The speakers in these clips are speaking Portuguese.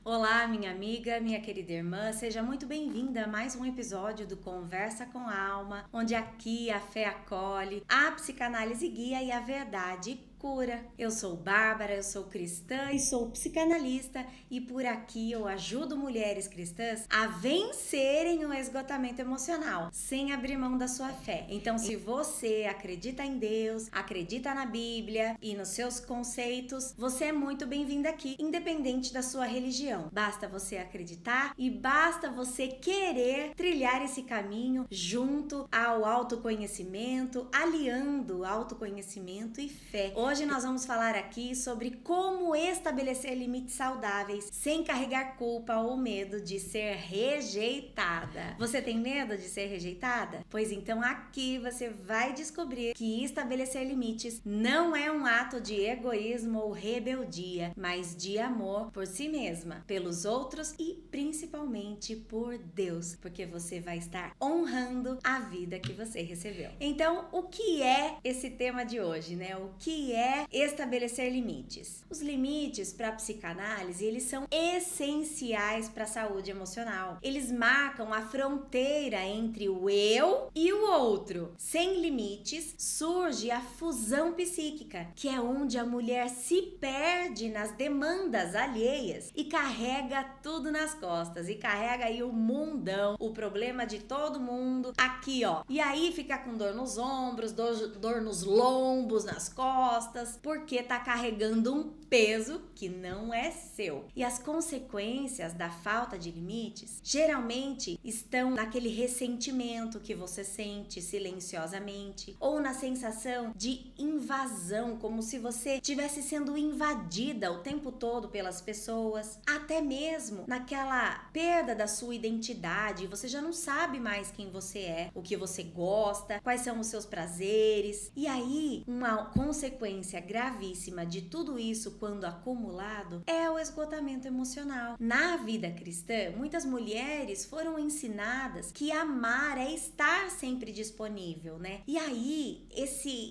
Olá, minha amiga, minha querida irmã, seja muito bem-vinda a mais um episódio do Conversa com a Alma, onde aqui a fé acolhe, a psicanálise guia e a verdade cura. Eu sou Bárbara, eu sou cristã e sou psicanalista e por aqui eu ajudo mulheres cristãs a vencerem o esgotamento emocional, sem abrir mão da sua fé. Então, se você acredita em Deus, acredita na Bíblia e nos seus conceitos, você é muito bem-vinda aqui, independente da sua religião. Basta você acreditar e basta você querer trilhar esse caminho junto ao autoconhecimento, aliando autoconhecimento e fé. Hoje nós vamos falar aqui sobre como estabelecer limites saudáveis sem carregar culpa ou medo de ser rejeitada. Você tem medo de ser rejeitada? Pois então aqui você vai descobrir que estabelecer limites não é um ato de egoísmo ou rebeldia, mas de amor por si mesma, pelos outros e principalmente por Deus, porque você vai estar honrando a vida que você recebeu. Então, o que é esse tema de hoje, né? O que é estabelecer limites? Os limites para a psicanálise, eles são essenciais para a saúde emocional. Eles marcam a fronteira entre o eu e o outro. Sem limites, surge a fusão psíquica, que é onde a mulher se perde nas demandas alheias e carrega tudo nas costas, e carrega aí o mundão, o problema de todo mundo aqui, ó. E aí fica com dor nos ombros, dor nos lombos, nas costas, porque tá carregando um peso que não é seu. E as consequências da falta de limites geralmente estão naquele ressentimento que você sente silenciosamente, ou na sensação de invasão, como se você estivesse sendo invadida o tempo todo pelas pessoas, até mesmo naquela perda da sua identidade. Você já não sabe mais quem você é, o que você gosta, quais são os seus prazeres. E aí, uma consequência gravíssima de tudo isso, quando acumulado, é o esgotamento emocional. Na vida cristã, muitas mulheres foram ensinadas que amar é estar sempre disponível, né? E aí,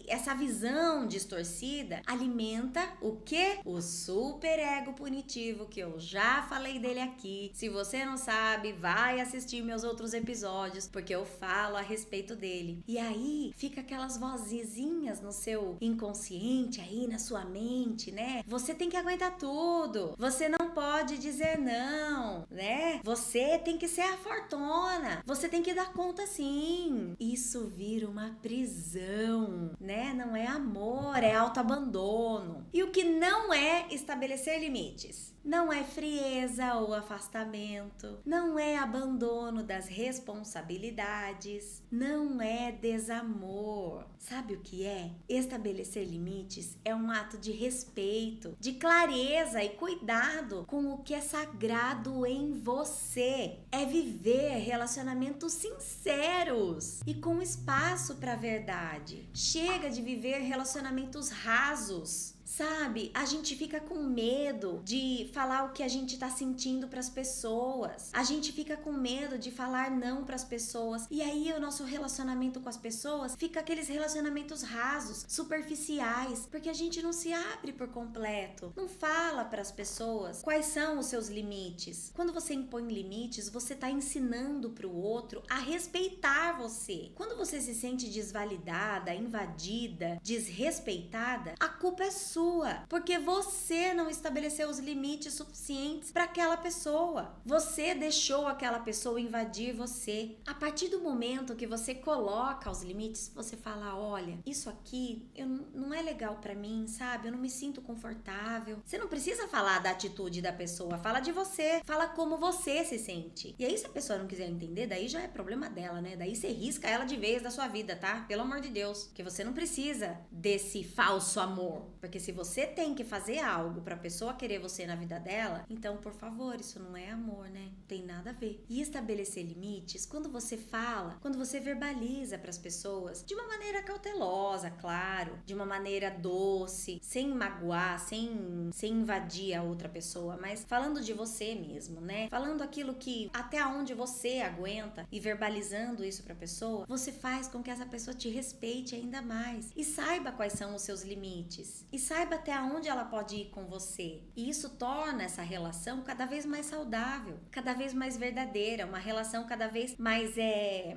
essa visão distorcida alimenta o quê? O superego punitivo, que eu já falei dele aqui. Se você não sabe, vai assistir meus outros episódios, porque eu falo a respeito dele. E aí, fica aquelas vozinhas no seu inconsciente aí, na sua mente, né? Você tem que aguentar tudo. Você não pode dizer não, né? Você tem que ser a fortuna. Você tem que dar conta sim. Isso vira uma prisão, né? Não é amor, é autoabandono. E o que não é estabelecer limites? Não é frieza ou afastamento, não é abandono das responsabilidades, não é desamor. Sabe o que é? Estabelecer limites é um ato de respeito, de clareza e cuidado com o que é sagrado em você. É viver relacionamentos sinceros e com espaço para a verdade. Chega de viver relacionamentos rasos. Sabe, a gente fica com medo de falar o que a gente tá sentindo pras pessoas. A gente fica com medo de falar não pras pessoas. E aí o nosso relacionamento com as pessoas fica aqueles relacionamentos rasos, superficiais, porque a gente não se abre por completo. Não fala pras pessoas quais são os seus limites. Quando você impõe limites, você tá ensinando pro outro a respeitar você. Quando você se sente desvalidada, invadida, desrespeitada, a culpa é sua, porque você não estabeleceu os limites suficientes para aquela pessoa. Você deixou aquela pessoa invadir você. A partir do momento que você coloca os limites, você fala: olha, isso aqui não é legal para mim, sabe? Eu não me sinto confortável. Você não precisa falar da atitude da pessoa, fala de você, fala como você se sente. E aí, se a pessoa não quiser entender, daí já é problema dela, né? Daí você risca ela de vez da sua vida, tá? Pelo amor de Deus, porque você não precisa desse falso amor, porque se você tem que fazer algo pra pessoa querer você na vida dela, então, por favor, isso não é amor, né? Tem nada a ver. E estabelecer limites, quando você fala, quando você verbaliza pras pessoas, de uma maneira cautelosa, claro, de uma maneira doce, sem magoar, sem invadir a outra pessoa, mas falando de você mesmo, né? Falando aquilo que até onde você aguenta e verbalizando isso pra pessoa, você faz com que essa pessoa te respeite ainda mais e saiba quais são os seus limites. E saiba saiba até onde ela pode ir com você. E isso torna essa relação cada vez mais saudável, cada vez mais verdadeira, uma relação cada vez mais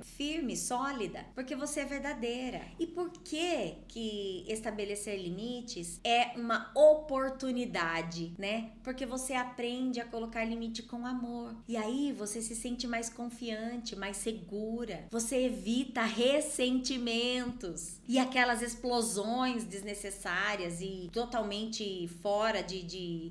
firme, sólida, porque você é verdadeira. E por que estabelecer limites é uma oportunidade, né? Porque você aprende a colocar limite com amor. E aí você se sente mais confiante, mais segura. Você evita ressentimentos e aquelas explosões desnecessárias e totalmente fora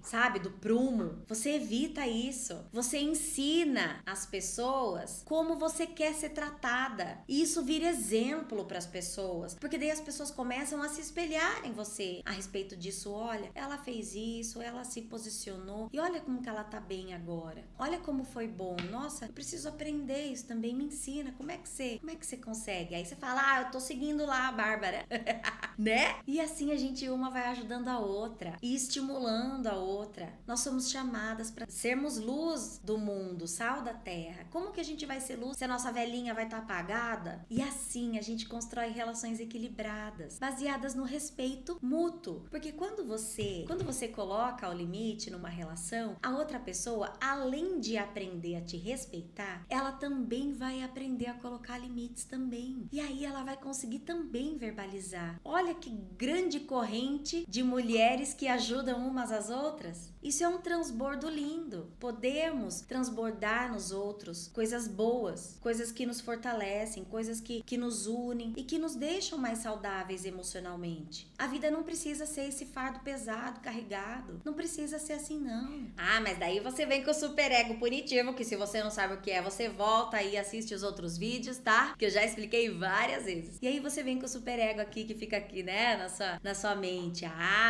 sabe, do prumo. Você evita isso. Você ensina as pessoas como você quer ser tratada. E isso vira exemplo para as pessoas, porque daí as pessoas começam a se espelhar em você a respeito disso. Olha, ela fez isso, ela se posicionou e olha como que ela tá bem agora. Olha como foi bom. Nossa, eu preciso aprender isso também, me ensina. Como é que você consegue? Aí você fala: eu tô seguindo lá a Bárbara. Né? E assim a gente uma vai ajudando a outra e estimulando a outra. Nós somos chamadas para sermos luz do mundo, sal da terra. Como que a gente vai ser luz se a nossa velhinha vai estar apagada? E assim a gente constrói relações equilibradas, baseadas no respeito mútuo. Porque quando você coloca o limite numa relação, a outra pessoa, além de aprender a te respeitar, ela também vai aprender a colocar limites também. E aí ela vai conseguir também verbalizar. Olha que grande corrente de mulheres que ajudam umas às outras. Isso é um transbordo lindo. Podemos transbordar nos outros coisas boas, coisas que nos fortalecem, coisas que nos unem e que nos deixam mais saudáveis emocionalmente. A vida não precisa ser esse fardo pesado, carregado. Não precisa ser assim, não. Mas daí você vem com o superego punitivo, que se você não sabe o que é, você volta aí e assiste os outros vídeos, tá? Que eu já expliquei várias vezes. E aí você vem com o superego aqui, que fica aqui, né, na sua mente.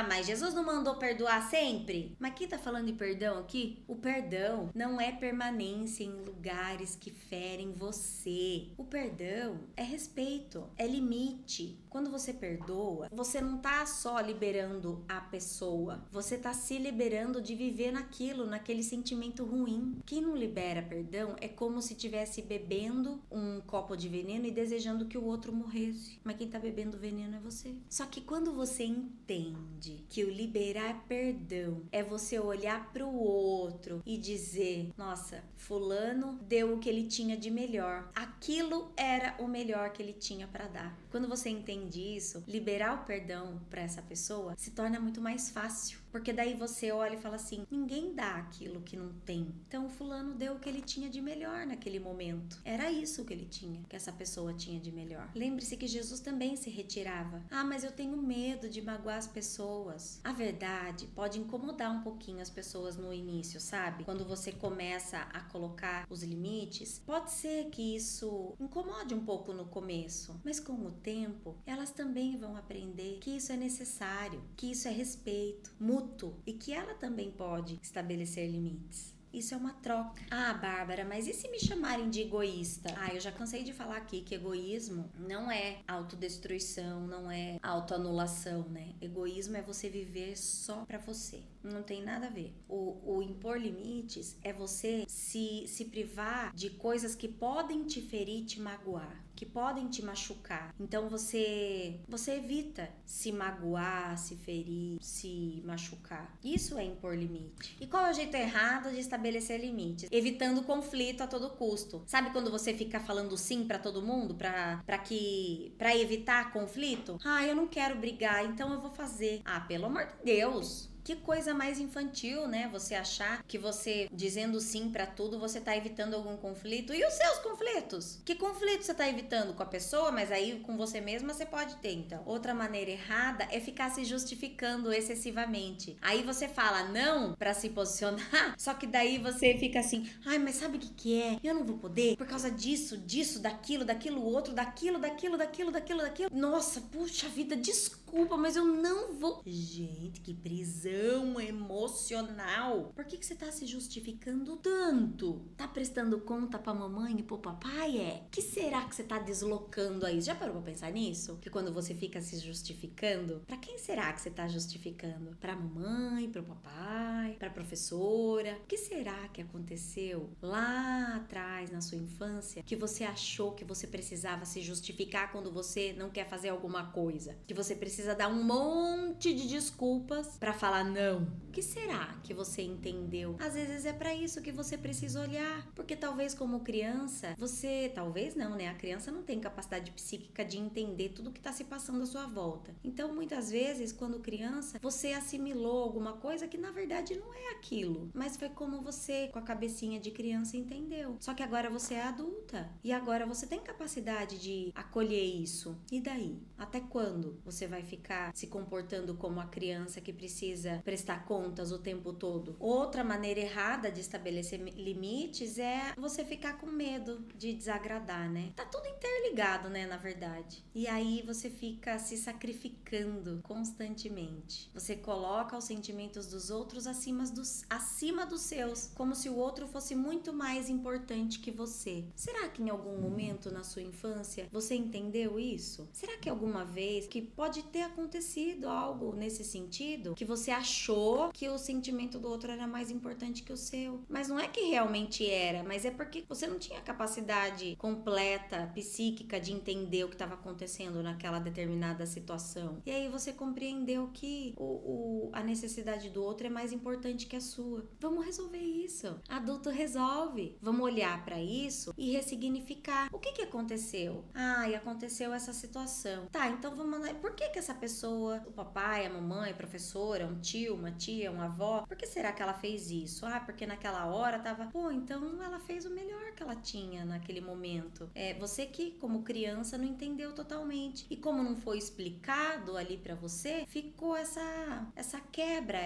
Mas Jesus não mandou perdoar sempre? Mas quem tá falando de perdão aqui? O perdão não é permanência em lugares que ferem você. O perdão é respeito, é limite. Quando você perdoa, você não tá só liberando a pessoa, você tá se liberando de viver naquele sentimento ruim. Quem não libera perdão é como se estivesse bebendo um copo de veneno e desejando que o outro morresse. Mas quem tá bebendo veneno é você. Só que quando você entende que o liberar perdão é você olhar pro outro e dizer: nossa, fulano deu o que ele tinha de melhor. Aquilo era o melhor que ele tinha para dar. Quando você entende isso, liberar o perdão para essa pessoa se torna muito mais fácil. Porque daí você olha e fala assim: ninguém dá aquilo que não tem. Então o fulano deu o que ele tinha de melhor naquele momento. Era isso que ele tinha, que essa pessoa tinha de melhor. Lembre-se que Jesus também se retirava. Mas eu tenho medo de magoar as pessoas. A verdade pode incomodar um pouquinho as pessoas no início, sabe? Quando você começa a colocar os limites, pode ser que isso incomode um pouco no começo. Mas com o tempo, elas também vão aprender que isso é necessário, que isso é respeito mútuo e que ela também pode estabelecer limites. Isso é uma troca. Bárbara, mas e se me chamarem de egoísta? Eu já cansei de falar aqui que egoísmo não é autodestruição, não é autoanulação, né? Egoísmo é você viver só pra você. Não tem nada a ver. O impor limites é você se privar de coisas que podem te ferir, te magoar, que podem te machucar. Então você evita se magoar, se ferir, se machucar. Isso é impor limite. E qual é o jeito errado de estabelecer limites? Evitando conflito a todo custo. Sabe quando você fica falando sim pra todo mundo, pra evitar conflito? Eu não quero brigar, então eu vou fazer. Pelo amor de Deus! Que coisa mais infantil, né? Você achar que você, dizendo sim pra tudo, você tá evitando algum conflito. E os seus conflitos? Que conflito você tá evitando com a pessoa, mas aí com você mesma você pode ter, então. Outra maneira errada é ficar se justificando excessivamente. Aí você fala não pra se posicionar, só que daí você fica assim: mas sabe o que é? Eu não vou poder por causa disso, daquilo outro, daquilo. Nossa, puxa vida, desculpa, mas eu não vou. Gente, que prisão. tão emocional? Por que você tá se justificando tanto? Tá prestando conta pra mamãe e pro papai? Que será que você tá deslocando aí? Já parou pra pensar nisso? Que quando você fica se justificando, pra quem será que você tá justificando? Pra mamãe, pro papai, pra professora? O que será que aconteceu lá atrás na sua infância que você achou que você precisava se justificar quando você não quer fazer alguma coisa? Que você precisa dar um monte de desculpas pra falar não? O que será que você entendeu? Às vezes é pra isso que você precisa olhar, porque talvez como criança, talvez não, né? A criança não tem capacidade psíquica de entender tudo que tá se passando à sua volta. Então, muitas vezes, quando criança, você assimilou alguma coisa que na verdade não é aquilo, mas foi como você, com a cabecinha de criança, entendeu. Só que agora você é adulta e agora você tem capacidade de acolher isso. E daí? Até quando você vai ficar se comportando como a criança que precisa prestar contas o tempo todo? Outra maneira errada de estabelecer limites é você ficar com medo de desagradar, né? Tá tudo interligado, né, na verdade. E aí você fica se sacrificando constantemente. Você coloca os sentimentos dos outros acima dos seus, como se o outro fosse muito mais importante que você. Será que em algum momento na sua infância você entendeu isso? Será que alguma vez que pode ter acontecido algo nesse sentido, que você achou que o sentimento do outro era mais importante que o seu? Mas não é que realmente era, mas é porque você não tinha capacidade completa, psíquica, de entender o que estava acontecendo naquela determinada situação. E aí você compreendeu que a necessidade do outro é mais importante que a sua. Vamos resolver isso. Adulto resolve. Vamos olhar para isso e ressignificar. O que aconteceu? E aconteceu essa situação. Tá, então vamos lá. Por que essa pessoa, o papai, a mamãe, a professora, um tio, uma tia, uma avó, por que será que ela fez isso? Porque naquela hora tava... então ela fez o melhor que ela tinha naquele momento. Você que, como criança, não entendeu totalmente. E como não foi explicado ali pra você, ficou essa quebra,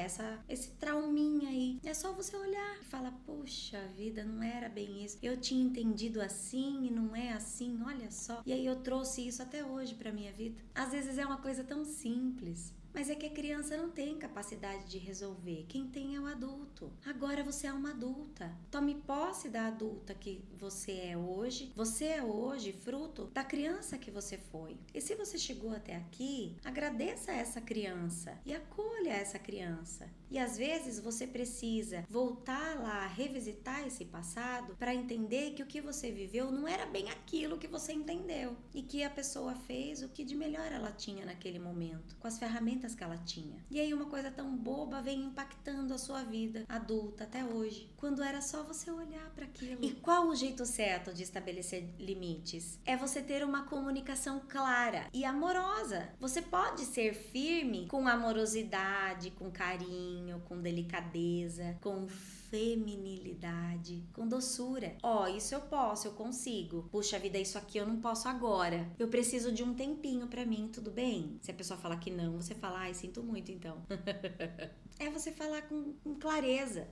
esse trauminha aí. É só você olhar e falar, puxa vida, não era bem isso. Eu tinha entendido assim e não é assim, olha só. E aí eu trouxe isso até hoje pra minha vida. Às vezes é uma coisa tão simples. Mas é que a criança não tem capacidade de resolver. Quem tem é o adulto. Agora você é uma adulta. Tome posse da adulta que você é hoje. Você é hoje fruto da criança que você foi. E se você chegou até aqui, agradeça a essa criança e acolha essa criança. E às vezes você precisa voltar lá, revisitar esse passado para entender que o que você viveu não era bem aquilo que você entendeu. E que a pessoa fez o que de melhor ela tinha naquele momento, com as ferramentas que ela tinha. E aí uma coisa tão boba vem impactando a sua vida adulta até hoje, quando era só você olhar para aquilo. E qual o jeito certo de estabelecer limites? É você ter uma comunicação clara e amorosa. Você pode ser firme com amorosidade, com carinho, com delicadeza, com feminilidade, com doçura. Isso eu posso, eu consigo. Puxa vida, isso aqui eu não posso agora. Eu preciso de um tempinho pra mim, tudo bem? Se a pessoa falar que não, você fala, sinto muito então. É você falar com clareza.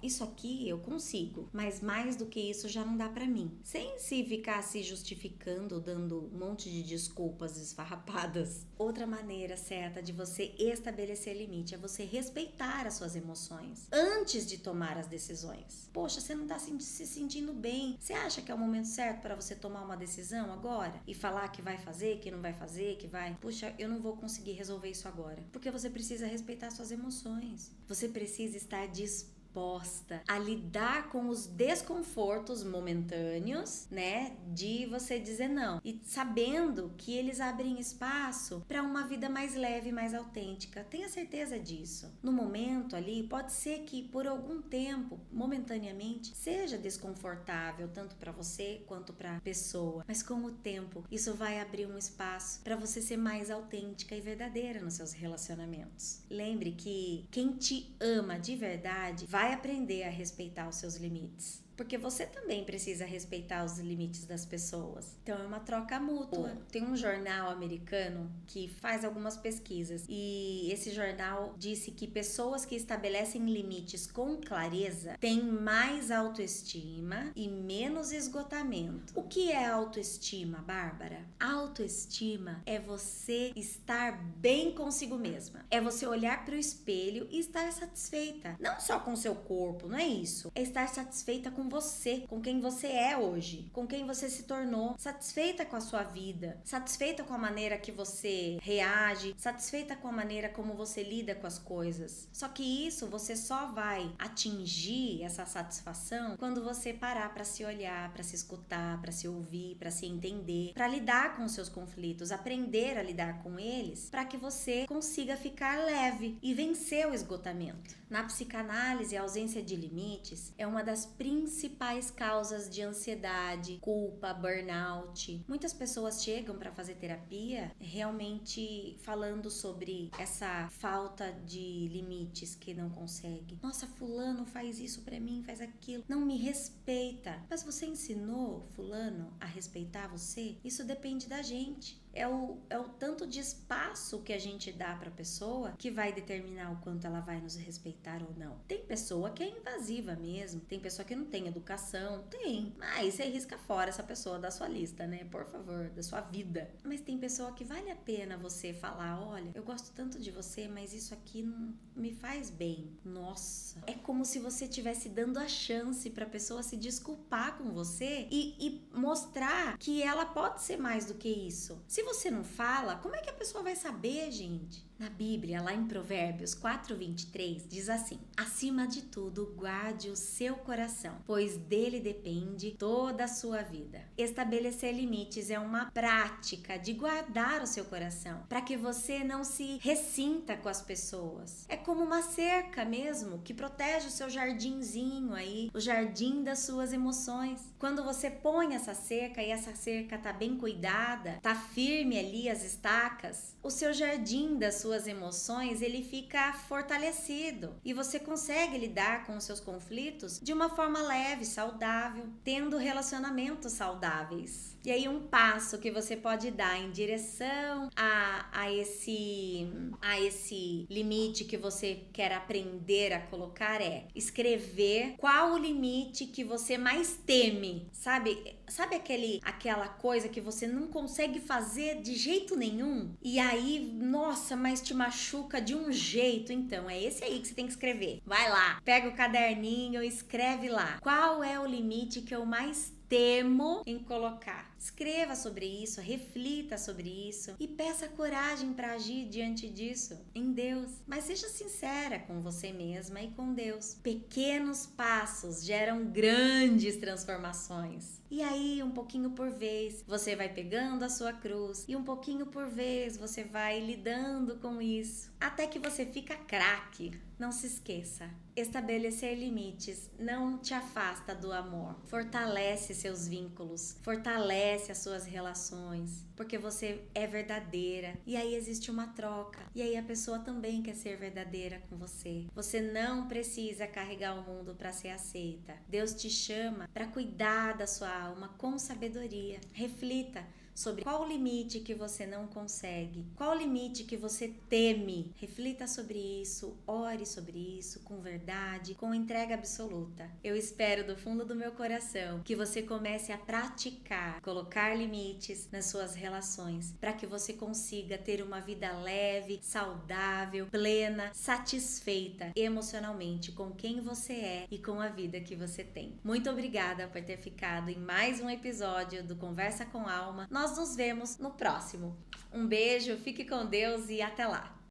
Isso aqui eu consigo, mas mais do que isso já não dá pra mim. Sem se ficar se justificando, dando um monte de desculpas esfarrapadas. Outra maneira certa de você estabelecer limite é você respeitar as suas emoções antes de tomar as decisões. Poxa, você não tá se sentindo bem. Você acha que é o momento certo para você tomar uma decisão agora? E falar que vai fazer, que não vai fazer, que vai... Puxa, eu não vou conseguir resolver isso agora. Porque você precisa respeitar suas emoções. Você precisa estar disposta a lidar com os desconfortos momentâneos, né, de você dizer não, e sabendo que eles abrem espaço para uma vida mais leve, mais autêntica. Tenha certeza disso. No momento ali, pode ser que por algum tempo, momentaneamente, seja desconfortável tanto para você quanto para a pessoa, mas com o tempo isso vai abrir um espaço para você ser mais autêntica e verdadeira nos seus relacionamentos. Lembre que quem te ama de verdade vai aprender a respeitar os seus limites. porque você também precisa respeitar os limites das pessoas. Então é uma troca mútua. Tem um jornal americano que faz algumas pesquisas e esse jornal disse que pessoas que estabelecem limites com clareza têm mais autoestima e menos esgotamento. O que é autoestima, Bárbara? Autoestima é você estar bem consigo mesma. É você olhar para o espelho e estar satisfeita. Não só com o seu corpo, não é isso. É estar satisfeita com você, com quem você é hoje, com quem você se tornou, satisfeita com a sua vida, satisfeita com a maneira que você reage, satisfeita com a maneira como você lida com as coisas. Só que isso você só vai atingir essa satisfação quando você parar para se olhar, para se escutar, para se ouvir, para se entender, para lidar com os seus conflitos, aprender a lidar com eles, para que você consiga ficar leve e vencer o esgotamento. Na psicanálise, a ausência de limites é uma das principais causas de ansiedade, culpa, burnout. Muitas pessoas chegam para fazer terapia realmente falando sobre essa falta de limites que não consegue. Nossa, fulano faz isso para mim, faz aquilo, não me respeita. Mas você ensinou fulano a respeitar você? Isso depende da gente. É o tanto de espaço que a gente dá para a pessoa que vai determinar o quanto ela vai nos respeitar ou não. Tem pessoa que é invasiva mesmo, tem pessoa que não tem educação, tem, mas você risca fora essa pessoa da sua lista, né? Por favor, da sua vida. Mas tem pessoa que vale a pena você falar, olha, eu gosto tanto de você, mas isso aqui não me faz bem. Nossa, é como se você estivesse dando a chance para a pessoa se desculpar com você e mostrar que ela pode ser mais do que isso. Se você não fala, como é que a pessoa vai saber, gente? Na Bíblia, lá em Provérbios 4:23, diz assim: acima de tudo, guarde o seu coração, pois dele depende toda a sua vida. Estabelecer limites é uma prática de guardar o seu coração, para que você não se ressinta com as pessoas. É como uma cerca mesmo, que protege o seu jardinzinho aí, o jardim das suas emoções. Quando você põe essa cerca e essa cerca tá bem cuidada, tá firme ali as estacas, o seu jardim das suas emoções, ele fica fortalecido e você consegue lidar com os seus conflitos de uma forma leve, saudável, tendo relacionamentos saudáveis. E aí um passo que você pode dar em direção a esse limite que você quer aprender a colocar é escrever qual o limite que você mais teme, sabe aquela coisa que você não consegue fazer de jeito nenhum? E aí, nossa, mas te machuca de um jeito. Então, é esse aí que você tem que escrever. Vai lá, pega o caderninho e escreve lá. Qual é o limite que eu mais temo em colocar? Escreva sobre isso, reflita sobre isso e peça coragem para agir diante disso em Deus. Mas seja sincera com você mesma e com Deus. Pequenos passos geram grandes transformações. E aí, um pouquinho por vez, você vai pegando a sua cruz e um pouquinho por vez você vai lidando com isso, até que você fica craque. Não se esqueça, estabelecer limites não te afasta do amor, fortalece seus vínculos, fortalece as suas relações, porque você é verdadeira e aí existe uma troca e aí a pessoa também quer ser verdadeira com você. Você não precisa carregar o mundo para ser aceita. Deus te chama para cuidar da sua alma com sabedoria. Reflita sobre qual o limite que você não consegue, qual o limite que você teme. Reflita sobre isso, ore sobre isso com verdade, com entrega absoluta. Eu espero do fundo do meu coração que você comece a praticar, colocar limites nas suas relações, para que você consiga ter uma vida leve, saudável, plena, satisfeita emocionalmente com quem você é e com a vida que você tem. Muito obrigada por ter ficado em mais um episódio do Conversa com Alma. Nós nos vemos no próximo. Um beijo, fique com Deus e até lá!